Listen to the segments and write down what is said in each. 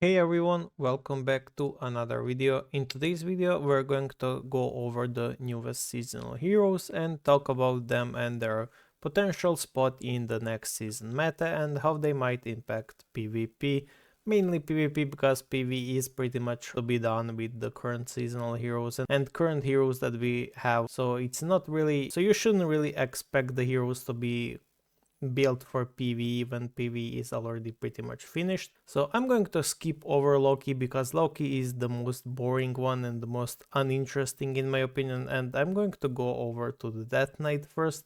Hey everyone, welcome back to another video. In today's video we're going to go over the newest seasonal heroes and talk about them and their potential spot in the next season meta and how they might impact PvP. Mainly PvP because PvE is pretty much to be done with the current seasonal heroes and current heroes that we have. So you shouldn't really expect the heroes to be built for PvE when PvE is already pretty much finished. So I'm going to skip over Loki because Loki is the most boring one and the most uninteresting in my opinion, and I'm going to go over to the Death Knight first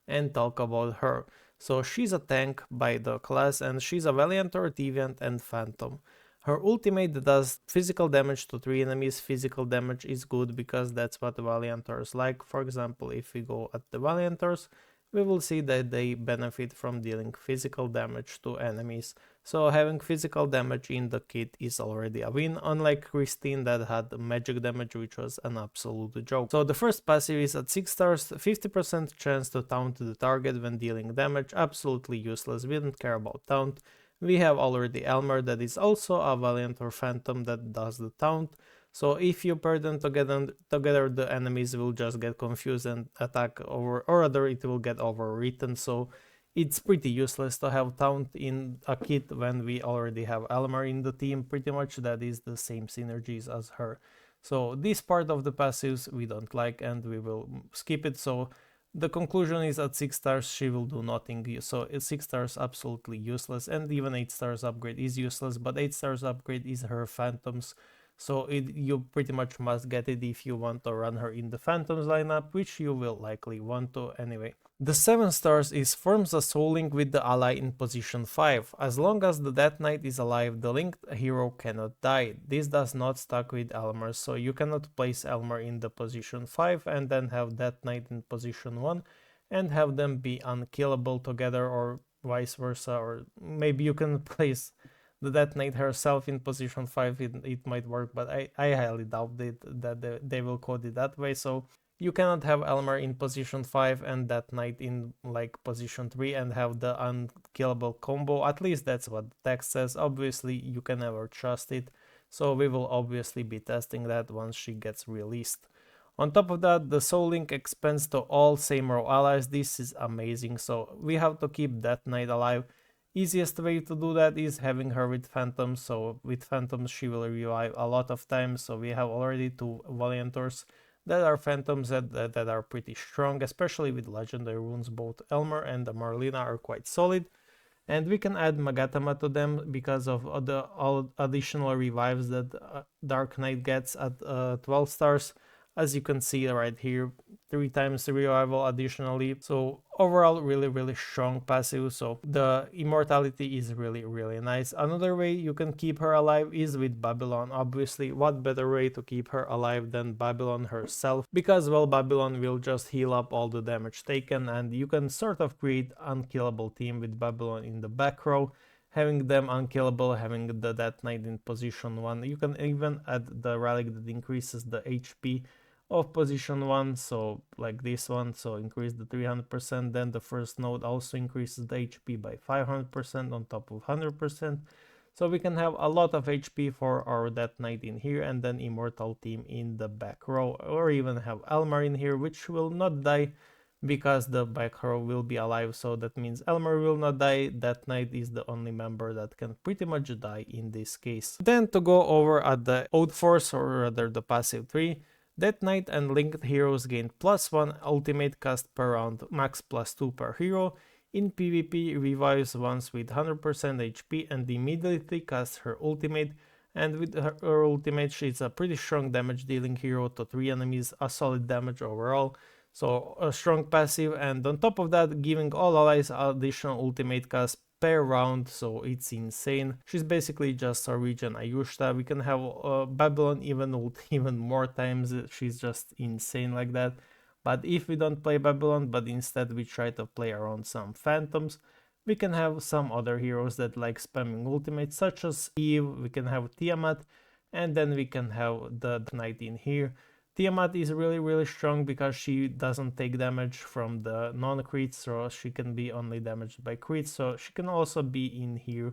and talk about her. So she's a tank by the class and she's a Valiantor, Deviant and Phantom. Her ultimate does physical damage to 3 enemies. Physical damage is good because that's what Valiantors like. For example, if we go at the Valiantors, we will see that they benefit from dealing physical damage to enemies. So having physical damage in the kit is already a win, unlike Christine that had magic damage, which was an absolute joke. So the first passive is at 6 stars, 50% chance to taunt the target when dealing damage, absolutely useless, we don't care about taunt. We have already Elmer that is also a Valiant or Phantom that does the taunt. So if you pair them together the enemies will just get confused and attack over, or rather it will get overwritten. So it's pretty useless to have taunt in a kit when we already have Elmer in the team. Pretty much that is the same synergies as her. So this part of the passives we don't like and we will skip it. So the conclusion is at 6 stars she will do nothing. So 6 stars absolutely useless, and even 8 stars upgrade is useless, but 8 stars upgrade is her phantoms. So you pretty much must get it if you want to run her in the Phantoms lineup, which you will likely want to anyway. The 7 stars is forms a soul link with the ally in position 5. As long as the Death Knight is alive, the linked hero cannot die. This does not stack with Elmer, so you cannot place Elmer in the position 5 and then have Death Knight in position 1 and have them be unkillable together, or vice versa, or maybe you can place the Death Knight herself in position 5, it might work, but I highly doubt that they will code it that way. So you cannot have Elmer in position 5 and Death Knight in like position 3 and have the unkillable combo. At least that's what the text says. Obviously, you can never trust it. So we will obviously be testing that once she gets released. On top of that, the Soul Link expands to all same row allies. This is amazing. So we have to keep Death Knight alive. Easiest way to do that is having her with Phantoms. So with Phantoms she will revive a lot of times. So we have already 2 Valiantors that are Phantoms that are pretty strong, especially with legendary runes. Both Elmer and the Marlena are quite solid. And we can add Magatama to them because of the all additional revives that Dark Knight gets at 12 stars. As you can see right here, 3 times the revival additionally. So overall really strong passive. So the immortality is really nice. Another way you can keep her alive is with Babylon. Obviously, what better way to keep her alive than Babylon herself, because well, Babylon will just heal up all the damage taken, and you can sort of create unkillable team with Babylon in the back row, having them unkillable, having the Death Knight in position 1. You can even add the relic that increases the HP of position 1, so like this one, so increase the 300%. Then the first node also increases the HP by 500% on top of 100%. So we can have a lot of HP for our Death Knight in here, and then Immortal team in the back row, or even have Elmer in here, which will not die because the back row will be alive. So that means Elmer will not die. Death Knight is the only member that can pretty much die in this case. Then to go over at the Oath Force, or rather the passive 3, Death Knight and linked heroes gain +1 ultimate cast per round, max +2 per hero. In PvP, revives once with 100% HP and immediately casts her ultimate. And with her ultimate, she's a pretty strong damage dealing hero to 3 enemies, a solid damage overall. So a strong passive, and on top of that, giving all allies additional ultimate cast per round, so it's insane. She's basically just a regen Ayushta. We can have Babylon even ult even more times. She's just insane like that. But if we don't play Babylon, but instead we try to play around some Phantoms, we can have some other heroes that like spamming ultimates, such as Eve. We can have Tiamat, and then we can have the Knight in here. Tiamat is really strong because she doesn't take damage from the non-crits, so she can be only damaged by crits, so she can also be in here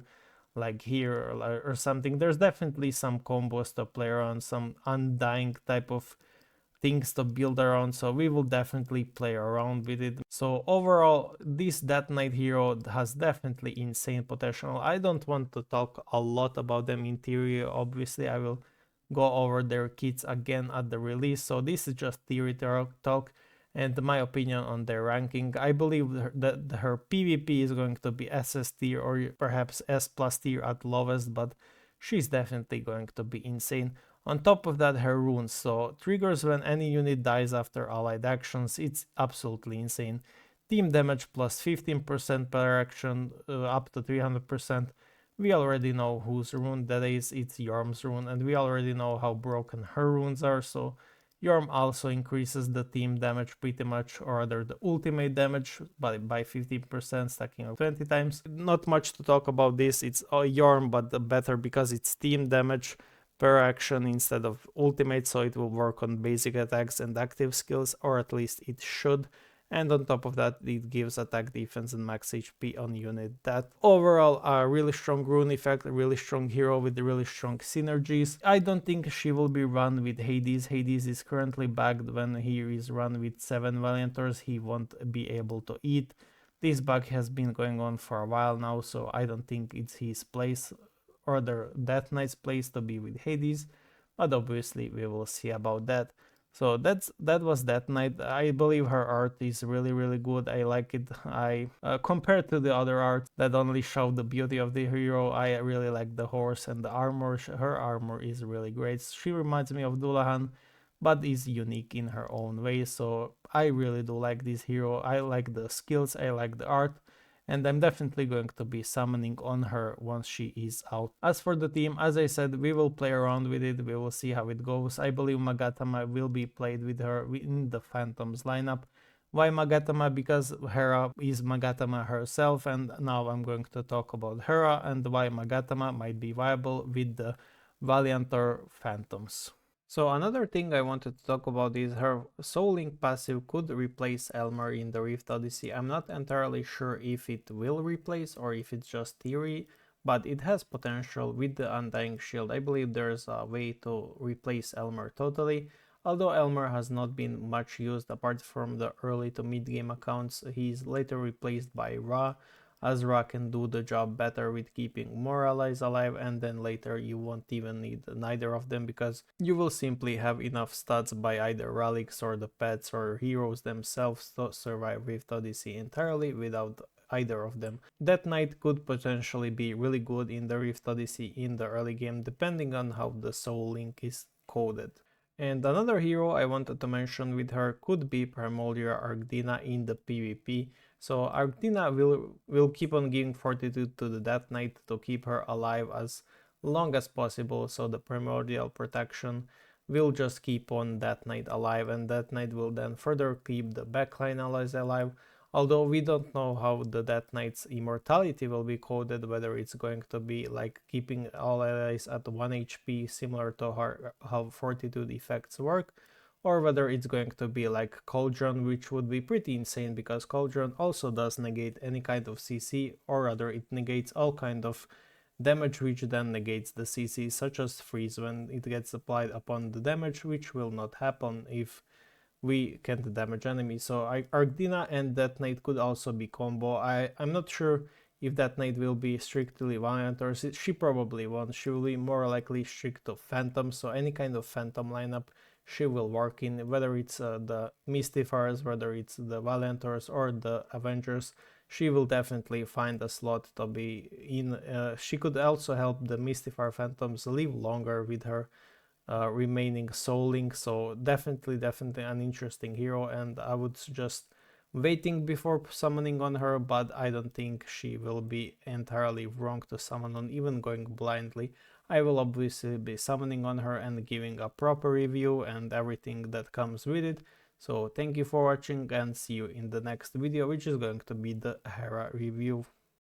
like here or something. There's definitely some combos to play around, some undying type of things to build around, so we will definitely play around with it. So overall, this Death Knight hero has definitely insane potential. I don't want to talk a lot about them in theory. Obviously I will go over their kits again at the release, so this is just theory talk and my opinion on their ranking. I believe that her PvP is going to be SS tier or perhaps S plus tier at lowest, but she's definitely going to be insane. On top of that, her runes, so triggers when any unit dies after allied actions. It's absolutely insane. Team damage plus 15% per action, up to 300%. We already know whose rune that is, it's Yorm's rune, and we already know how broken her runes are, so Yorm also increases the team damage pretty much, or rather the ultimate damage by 15%, stacking of 20 times. Not much to talk about this, it's Yorm, but better because it's team damage per action instead of ultimate, so it will work on basic attacks and active skills, or at least it should. And on top of that, it gives attack, defense, and max HP on unit. That overall a really strong rune effect, a really strong hero with really strong synergies. I don't think she will be run with Hades. Hades is currently bugged. When he is run with 7 Valiantors, he won't be able to eat. This bug has been going on for a while now, so I don't think it's his place or the Death Knight's place to be with Hades, but obviously we will see about that. So that was Death Knight. I believe her art is really good. I like it. I compared to the other art that only show the beauty of the hero, I really like the horse and the armor. Her armor is really great. She reminds me of Dullahan, but is unique in her own way. So I really do like this hero. I like the skills, I like the art, and I'm definitely going to be summoning on her once she is out. As for the team, as I said, we will play around with it, we will see how it goes. I believe Magatama will be played with her in the Phantoms lineup. Why Magatama? Because Hera is Magatama herself, and now I'm going to talk about Hera and why Magatama might be viable with the Valiantor Phantoms. So another thing I wanted to talk about is her Soul Link passive could replace Elmer in the Rift Odyssey. I'm not entirely sure if it will replace or if it's just theory, but it has potential with the Undying Shield. I believe there's a way to replace Elmer totally. Although Elmer has not been much used apart from the early to mid game accounts, he's later replaced by Ra, as Ra can do the job better with keeping more allies alive, and then later you won't even need neither of them because you will simply have enough stats by either relics or the pets or heroes themselves to survive Rift Odyssey entirely without either of them. That Knight could potentially be really good in the Rift Odyssey in the early game depending on how the Soul Link is coded. And another hero I wanted to mention with her could be Primordial Arcdina in the PvP. So Arcdina will keep on giving fortitude to the Death Knight to keep her alive as long as possible, so the Primordial Protection will just keep on Death Knight alive, and Death Knight will then further keep the backline allies alive. Although we don't know how the Death Knight's immortality will be coded, whether it's going to be like keeping all allies at 1 HP similar to how fortitude effects work, or whether it's going to be like Cauldron, which would be pretty insane because Cauldron also does negate any kind of CC, or rather it negates all kind of damage which then negates the CC, such as freeze when it gets applied upon the damage, which will not happen if we can't damage enemies. So Arcdina and Death Knight could also be combo. I'm not sure if Death Knight will be strictly Valiant, or she probably won't. She will be more likely strict to Phantom, so any kind of Phantom lineup she will work in, whether it's the Mystifiers, whether it's the Valiantors or the Avengers. She will definitely find a slot to be in. She could also help the Mystifier Phantoms live longer with her remaining Soul Link, so definitely an interesting hero, and I would suggest waiting before summoning on her, but I don't think she will be entirely wrong to summon on, even going blindly. I will obviously be summoning on her and giving a proper review and everything that comes with it. So thank you for watching and see you in the next video, which is going to be the Hera review.